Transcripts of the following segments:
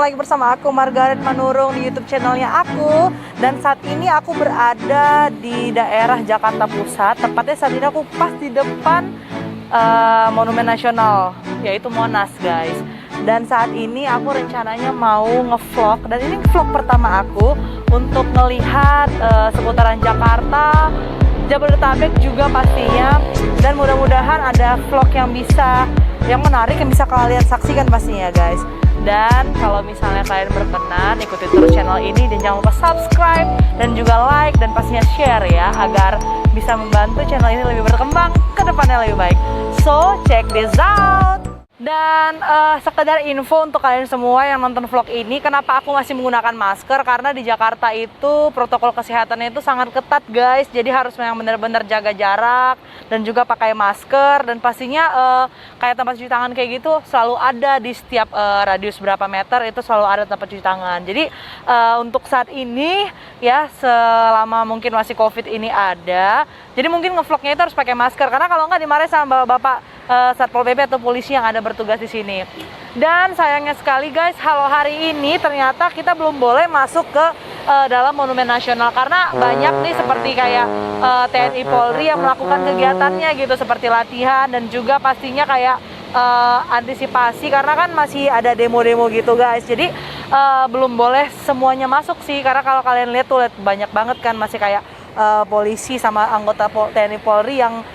lagi bersama aku Margaret Manurung di YouTube channelnya aku. Dan saat ini aku berada di daerah Jakarta Pusat. Tepatnya saat ini aku pas di depan Monumen Nasional, yaitu Monas guys. Dan saat ini aku rencananya mau ngevlog, dan ini vlog pertama aku untuk melihat seputaran Jakarta, Jabodetabek juga pastinya. Dan mudah-mudahan ada vlog yang menarik yang bisa kalian saksikan pastinya guys. Dan kalau misalnya kalian berkenan, ikuti terus channel ini dan jangan lupa subscribe dan juga like dan pastinya share ya, agar bisa membantu channel ini lebih berkembang ke depannya lebih baik. So check this out. Dan sekedar info untuk kalian semua yang nonton vlog ini, kenapa aku masih menggunakan masker? Karena di Jakarta itu protokol kesehatannya itu sangat ketat guys. Jadi harus yang benar-benar jaga jarak dan juga pakai masker. Dan pastinya kayak tempat cuci tangan kayak gitu selalu ada di setiap radius berapa meter itu selalu ada tempat cuci tangan. Jadi untuk saat ini ya, selama mungkin masih COVID ini ada, jadi mungkin ngevlognya itu harus pakai masker. Karena kalau nggak dimarahin sama bapak-bapak Satpol PP atau polisi yang ada bertugas di sini. Dan sayangnya sekali guys, hari ini ternyata kita belum boleh masuk ke dalam Monumen Nasional karena banyak nih seperti kayak TNI Polri yang melakukan kegiatannya gitu, seperti latihan dan juga pastinya kayak antisipasi karena kan masih ada demo-demo gitu guys. Jadi belum boleh semuanya masuk sih, karena kalau kalian lihat tuh banyak banget kan masih kayak polisi sama anggota TNI Polri yang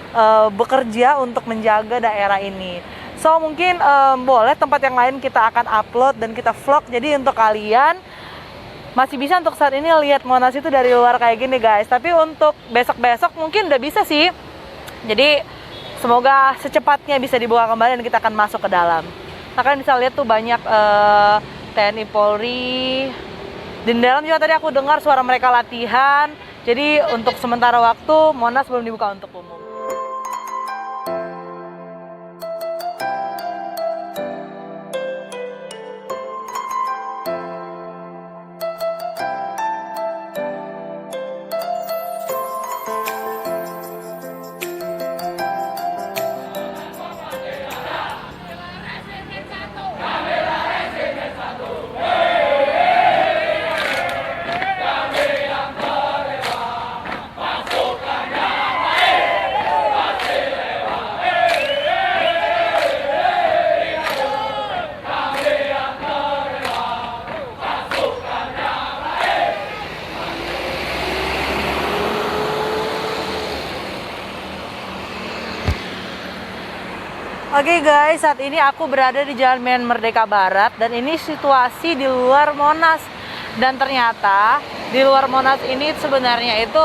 bekerja untuk menjaga daerah ini. So mungkin boleh tempat yang lain kita akan upload dan kita vlog. Jadi untuk kalian masih bisa untuk saat ini lihat Monas itu dari luar kayak gini guys. Tapi untuk besok-besok mungkin udah bisa sih. Jadi semoga secepatnya bisa dibuka kembali dan kita akan masuk ke dalam. Nah, kalian bisa lihat tuh banyak TNI Polri. Di dalam juga tadi aku dengar suara mereka latihan. Jadi untuk sementara waktu Monas belum dibuka untuk umum. Oke guys, saat ini aku berada di Jalan Medan Merdeka Barat dan ini situasi di luar Monas. Dan ternyata di luar Monas ini sebenarnya itu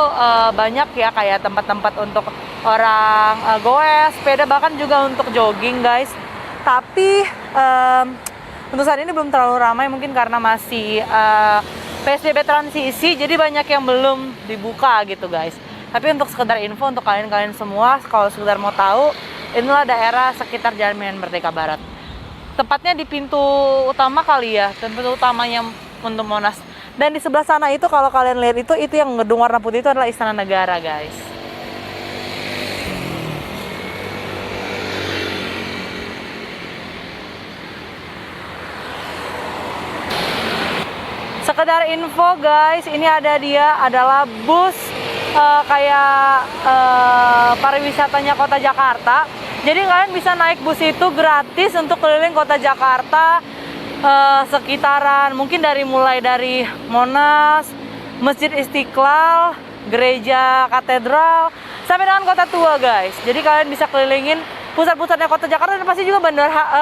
banyak ya kayak tempat-tempat untuk orang goes, sepeda, bahkan juga untuk jogging guys. Tapi untuk saat ini belum terlalu ramai, mungkin karena masih PSBB transisi, jadi banyak yang belum dibuka gitu guys. Tapi untuk sekedar info untuk kalian semua, kalau sekedar mau tahu, inilah daerah sekitar Jalan Medan Merdeka Barat. Tepatnya di pintu utama kali ya, pintu utamanya untuk Monas. Dan di sebelah sana itu kalau kalian lihat itu yang gedung warna putih itu adalah Istana Negara guys. Sekedar info guys, ini adalah bus kayak pariwisatanya Kota Jakarta. Jadi kalian bisa naik bus itu gratis untuk keliling Kota Jakarta sekitaran, mungkin mulai dari Monas, Masjid Istiqlal, Gereja Katedral, sampai dengan Kota Tua guys. Jadi kalian bisa kelilingin pusat-pusatnya Kota Jakarta dan pasti juga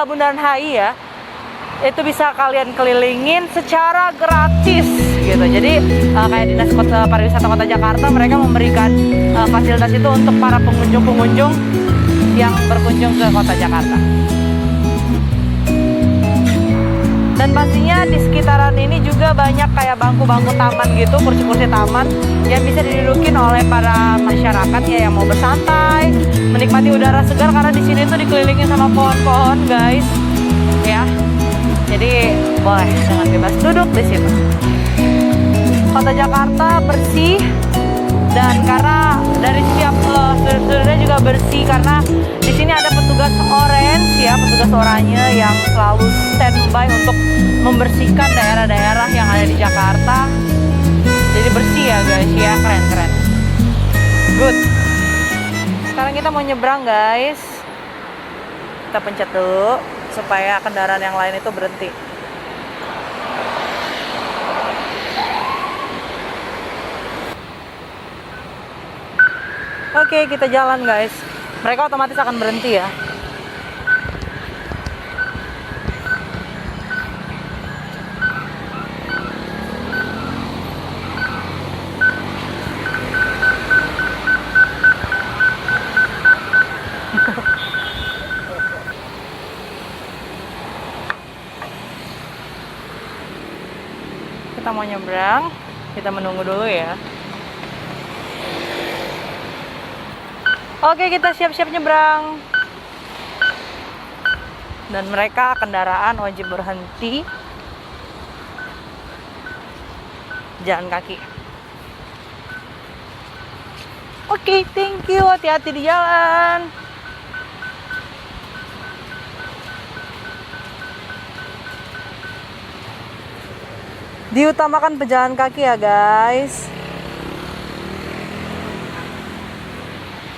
Bundaran HI ya. Itu bisa kalian kelilingin secara gratis gitu. Jadi kayak Dinas Pariwisata Kota Jakarta, mereka memberikan fasilitas itu untuk para pengunjung-pengunjung yang berkunjung ke Kota Jakarta. Dan pastinya di sekitaran ini juga banyak kayak bangku-bangku taman gitu, kursi-kursi taman yang bisa didudukin oleh para masyarakat ya yang mau bersantai, menikmati udara segar karena di sini tuh dikelilingi sama pohon-pohon guys. Ya. Jadi boleh dengan bebas duduk di situ. Kota Jakarta bersih, dan karena dari setiap sudut-sudutnya juga bersih karena di sini ada petugas orange ya, petugas oranye yang selalu standby untuk membersihkan daerah-daerah yang ada di Jakarta. Jadi bersih ya guys, ya keren-keren. Good. Sekarang kita mau nyebrang guys. Kita pencet dulu supaya kendaraan yang lain itu berhenti. Oke, kita jalan guys. Mereka otomatis akan berhenti ya. Kita mau nyebrang, kita menunggu dulu ya. Oke, kita siap-siap nyebrang. Dan mereka kendaraan wajib berhenti. Jalan kaki. Oke, thank you. Hati-hati di jalan. Diutamakan pejalan kaki ya guys.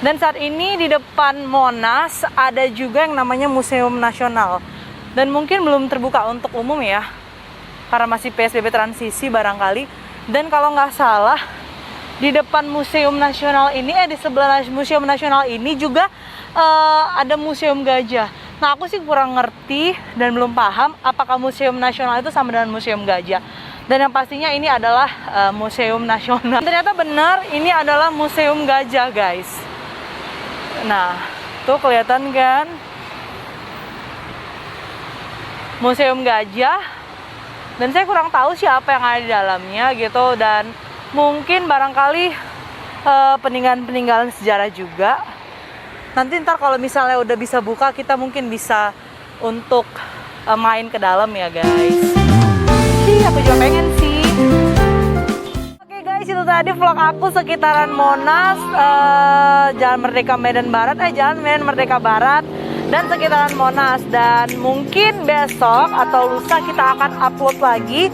Dan saat ini di depan Monas ada juga yang namanya Museum Nasional. Dan mungkin belum terbuka untuk umum ya, karena masih PSBB transisi barangkali. Dan kalau nggak salah, di depan Museum Nasional ini, di sebelah Museum Nasional ini juga ada Museum Gajah. Nah, aku sih kurang ngerti dan belum paham apakah Museum Nasional itu sama dengan Museum Gajah. Dan yang pastinya ini adalah Museum Nasional. Ternyata benar, ini adalah Museum Gajah guys. Nah, tuh kelihatan kan? Museum Gajah. Dan saya kurang tahu siapa yang ada di dalamnya gitu. Dan mungkin barangkali peninggalan-peninggalan sejarah juga. Nanti ntar kalau misalnya udah bisa buka, kita mungkin bisa untuk main ke dalam ya guys. Aku juga pengen sih. Oke guys, itu tadi vlog aku sekitaran Monas, Jalan Merdeka Medan Barat, Jalan Medan Merdeka Barat dan sekitaran Monas. Dan mungkin besok atau lusa kita akan upload lagi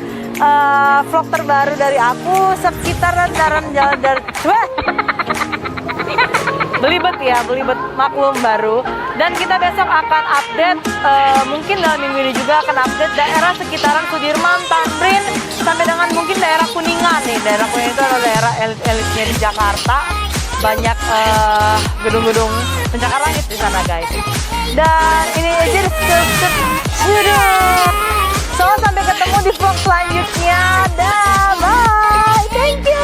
vlog terbaru dari aku sekitaran jalan dari belibet ya, belibet maklum baru. Dan kita besok akan update, mungkin dalam minggu ini juga akan update daerah sekitaran Sudirman, Tamrin, sampai dengan mungkin daerah Kuningan nih. Daerah Kuningan itu adalah daerah elit-elitnya di Jakarta. Banyak gedung-gedung pencakar langit di sana guys. Dan ini aja sudah. So, sampai ketemu di vlog selanjutnya. Dah, bye. Thank you.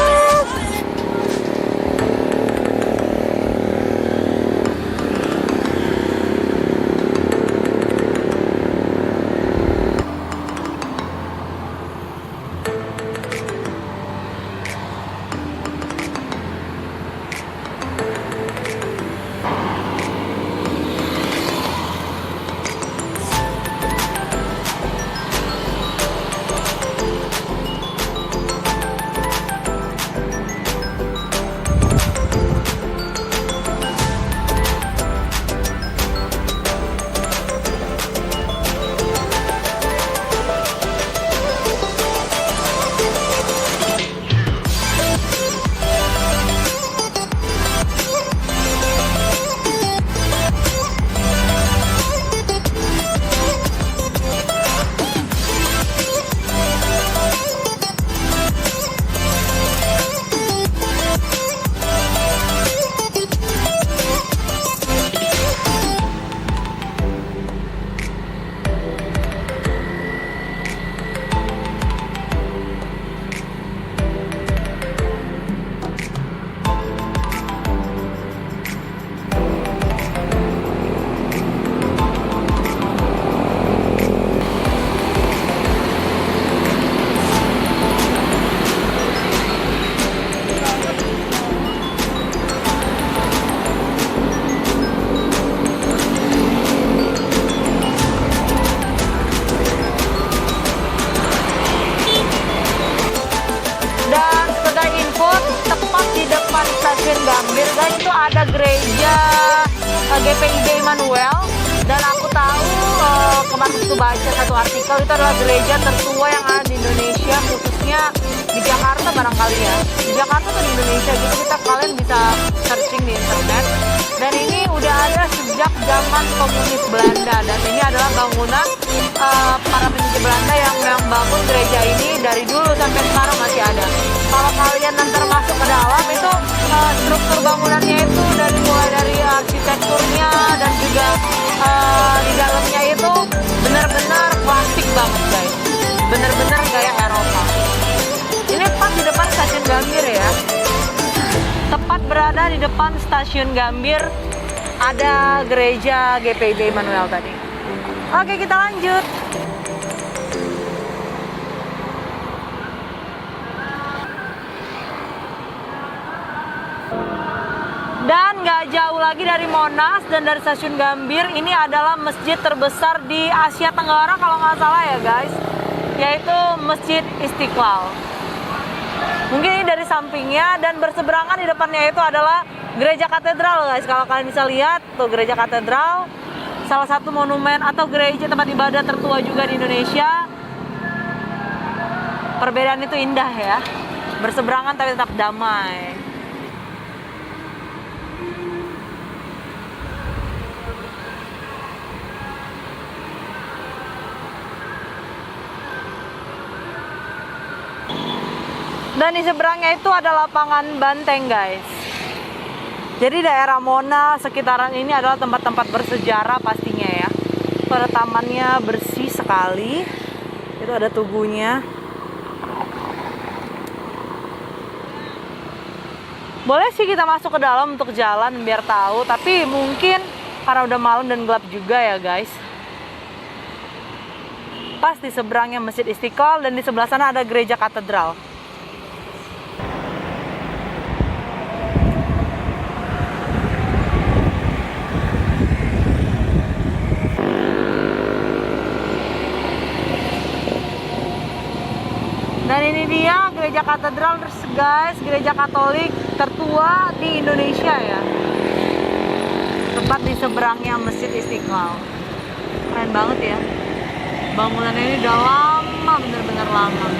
Gambir guys, itu ada gereja GPIB Immanuel dan aku tahu, kemarin itu baca satu artikel, itu adalah gereja tertua yang ada di Indonesia, khususnya di Jakarta barangkali ya. Di Jakarta atau di Indonesia gitu, kalian bisa searching di internet. Dan ini udah ada sejak zaman komunis Belanda, dan ini adalah bangunan para penjajah Belanda yang bangun gereja ini dari dulu sampai sekarang masih ada. Kalau kalian nanti masuk ke dalam itu struktur bangunannya itu mulai dari arsitekturnya dan juga di dalamnya itu benar-benar klasik banget guys, benar-benar gaya Eropa. Ini pas di depan stasiun Gambir ya, tepat berada di depan stasiun Gambir ada gereja GPIB Immanuel tadi. Oke, kita lanjut. Dan nggak jauh lagi dari Monas dan dari stasiun Gambir, ini adalah masjid terbesar di Asia Tenggara kalau nggak salah ya guys, yaitu Masjid Istiqlal. Mungkin ini dari sampingnya, dan berseberangan di depannya itu adalah gereja katedral guys. Kalau kalian bisa lihat tuh, gereja katedral, salah satu monumen atau gereja tempat ibadah tertua juga di Indonesia. Perbedaan itu indah ya, berseberangan tapi tetap damai. Dan di seberangnya itu ada lapangan banteng guys. Jadi daerah Monas sekitaran ini adalah tempat-tempat bersejarah pastinya ya. Pada tamannya bersih sekali. Itu ada tugunya. Boleh sih kita masuk ke dalam untuk jalan biar tahu, tapi mungkin karena udah malam dan gelap juga ya guys. Pas di seberangnya Masjid Istiqlal dan di sebelah sana ada gereja katedral. Dan ini dia gereja katedral guys, gereja Katolik tertua di Indonesia ya. Tepat di seberangnya Masjid Istiqlal. Keren banget ya. Bangunannya ini udah lama, bener-bener lama.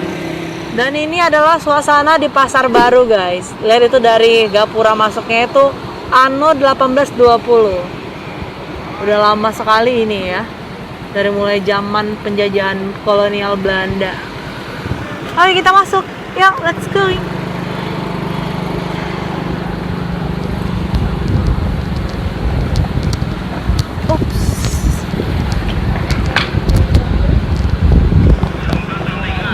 Dan ini adalah suasana di Pasar Baru guys. Lihat itu dari gapura masuknya itu anno 1820. Udah lama sekali ini ya. Dari mulai zaman penjajahan kolonial Belanda. Oke, kita masuk. Ya, let's go. Oops.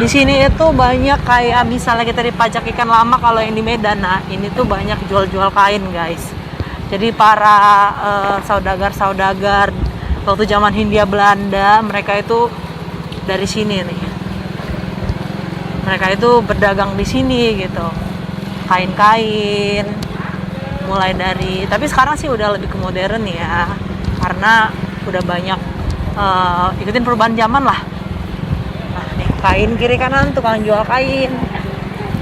Di sini itu banyak kayak misalnya kita di pajak ikan lama kalau yang di Medan. Nah, ini tuh banyak jual-jual kain, guys. Jadi para saudagar-saudagar waktu zaman Hindia Belanda, mereka itu dari sini nih. Mereka itu berdagang di sini gitu, kain-kain, mulai dari, tapi sekarang sih udah lebih ke modern ya, karena udah banyak ikutin perubahan zaman lah. Nah, nih kain kiri kanan tukang jual kain.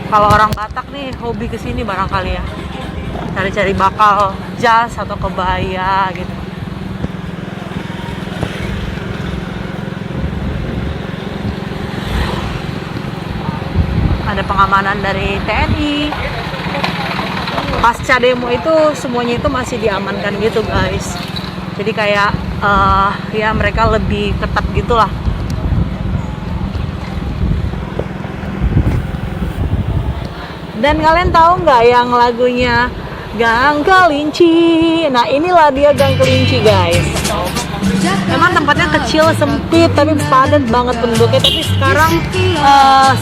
Kalau orang Batak nih hobi kesini barangkali ya, cari-cari bakal jas atau kebaya gitu. Ada pengamanan dari TNI. Pasca demo itu semuanya itu masih diamankan gitu guys. Jadi kayak ya mereka lebih ketat gitulah. Dan kalian tahu nggak yang lagunya Gang Kelinci? Nah, inilah dia Gang Kelinci guys. Memang tempatnya kecil, sempit, tapi padat banget penduduknya. Tapi sekarang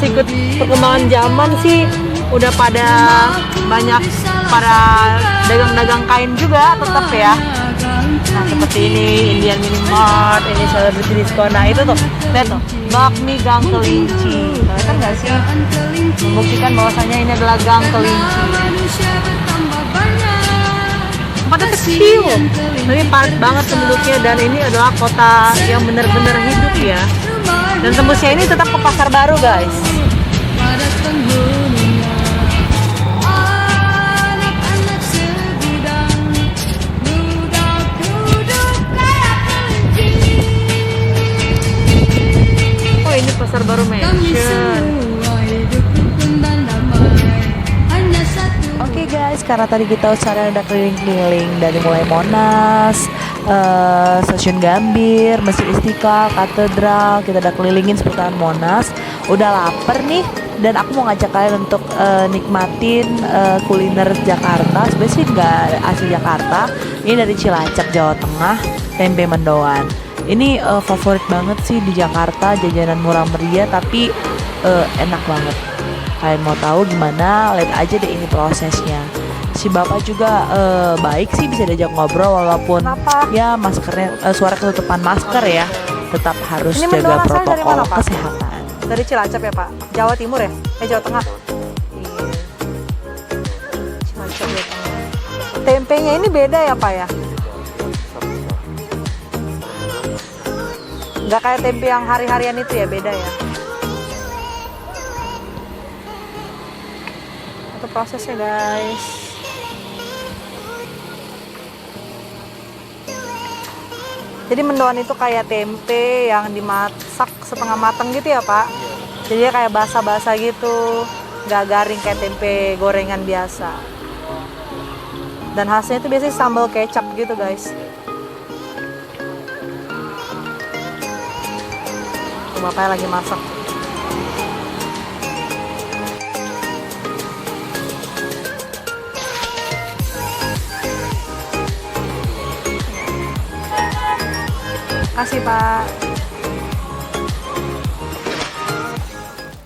sikut perkembangan zaman sih udah pada banyak para dagang-dagang kain juga tetap ya. Nah, seperti ini Indian Mini Mart, ini Celebrity Disco. Nah, itu tuh, lihat tuh, bakmi Gang Kelinci. Kelihatan nggak sih? Membuktikan bahwasanya ini adalah Gang Kelinci. Tempatnya kecil, tapi padat banget penduduknya, dan ini adalah kota yang benar-benar hidup ya. Dan tembusnya ini tetap ke Pasar Baru guys. Pasar Baru Mansion. Oke guys, karena tadi kita udah keliling-keliling dari mulai Monas, Stasiun Gambir, Masjid Istiqlal, Katedral, kita udah kelilingin seputaran Monas. Udah lapar nih, dan aku mau ngajak kalian untuk nikmatin kuliner Jakarta. Sebenarnya sih nggak asli Jakarta, ini dari Cilacap, Jawa Tengah, tempe mendoan. Ini favorit banget sih di Jakarta, jajanan murah meriah tapi enak banget. Kalian mau tahu gimana? Lihat aja deh ini prosesnya. Si bapak juga baik sih, bisa diajak ngobrol walaupun ya maskernya suara ketutupan masker ya, tetap harus Ini jaga mendoan asalnya dari protokol mana, Pak? kesehatan. Dari Cilacap ya Pak? Jawa Timur ya? Jawa Tengah? Iya. Cilacap Jawa Tengah. Tempenya ini beda ya Pak ya? Nggak kayak tempe yang hari-harian itu ya, beda ya? Itu prosesnya guys. Jadi mendoan itu kayak tempe yang dimasak setengah matang gitu ya Pak? Jadi kayak basah-basah gitu, nggak garing kayak tempe gorengan biasa. Dan hasilnya itu biasanya sambal kecap gitu guys. Bapaknya lagi masak. Kasih Pak.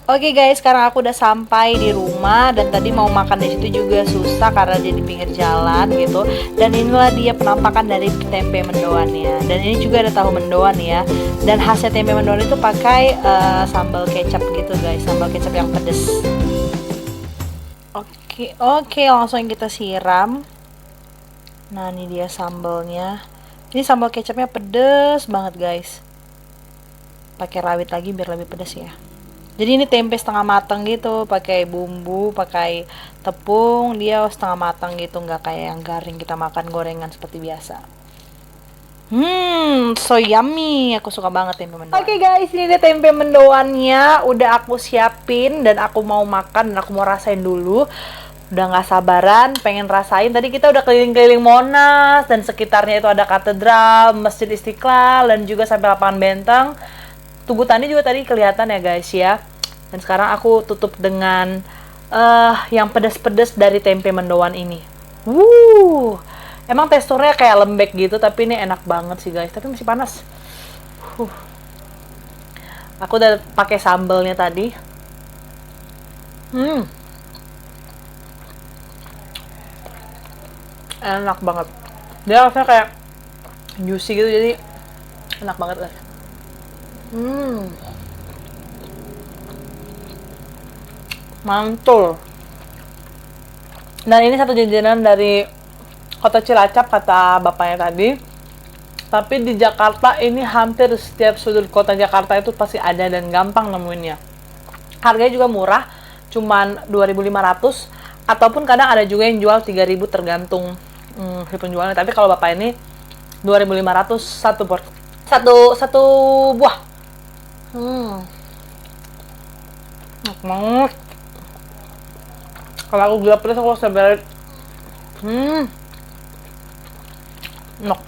Oke guys, sekarang aku udah sampai di rumah dan tadi mau makan di situ juga susah karena dia di pinggir jalan gitu. Dan inilah dia penampakan dari tempe mendoannya. Dan ini juga ada tahu mendoan ya. Dan hasil tempe mendoan itu pakai sambal kecap gitu guys, sambal kecap yang pedes. Oke, langsung kita siram. Nah, ini dia sambalnya. Ini sambal kecapnya pedes banget guys. Pakai rawit lagi biar lebih pedes ya. Jadi ini tempe setengah matang gitu, pakai bumbu, pakai tepung, dia setengah matang gitu, nggak kayak yang garing kita makan gorengan seperti biasa. So yummy, aku suka banget tempe mendoan. Oke guys, ini dia tempe mendoannya, udah aku siapin dan aku mau makan dan aku mau rasain dulu. Udah nggak sabaran, pengen rasain. Tadi kita udah keliling-keliling Monas dan sekitarnya itu ada Katedral, Masjid Istiqlal dan juga sampai lapangan Benteng. Tugu Tani juga tadi kelihatan ya guys ya. Dan sekarang aku tutup dengan yang pedas-pedas dari tempe mendoan ini. Emang teksturnya kayak lembek gitu, tapi ini enak banget sih guys. Tapi masih panas. Aku udah pakai sambelnya tadi. Enak banget. Dia rasanya kayak juicy gitu, jadi enak banget guys. Mantul. Dan ini satu jajanan dari kota Cilacap kata bapaknya tadi. Tapi di Jakarta ini hampir setiap sudut kota Jakarta itu pasti ada dan gampang nemuinnya. Harganya juga murah, cuman 2.500 ataupun kadang ada juga yang jual 3.000 tergantung si penjualnya. Tapi kalau bapak ini 2.500 satu buah. Enak banget. Kalau aku gila pedas aku harus sabar. Enak.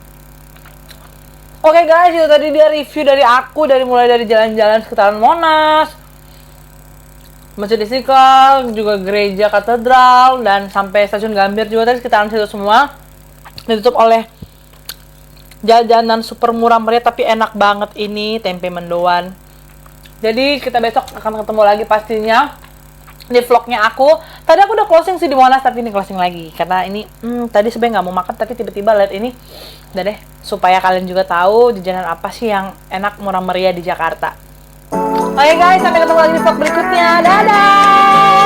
Oke guys, itu tadi dia review dari aku, mulai dari jalan-jalan sekitaran Monas, Masjid Istiqlal, juga gereja Katedral, dan sampai Stasiun Gambir juga tadi sekitaran situ semua. Ditutup oleh jajanan super murah meriah tapi enak banget ini tempe mendoan. Jadi kita besok akan ketemu lagi pastinya di vlognya aku. Tadi aku udah closing sih di Monas, tapi ini closing lagi karena ini tadi sebenarnya nggak mau makan tapi tiba-tiba lihat ini. Udah deh, supaya kalian juga tahu jajanan apa sih yang enak murah meriah di Jakarta. Oke guys, sampai ketemu lagi di vlog berikutnya. Dadah.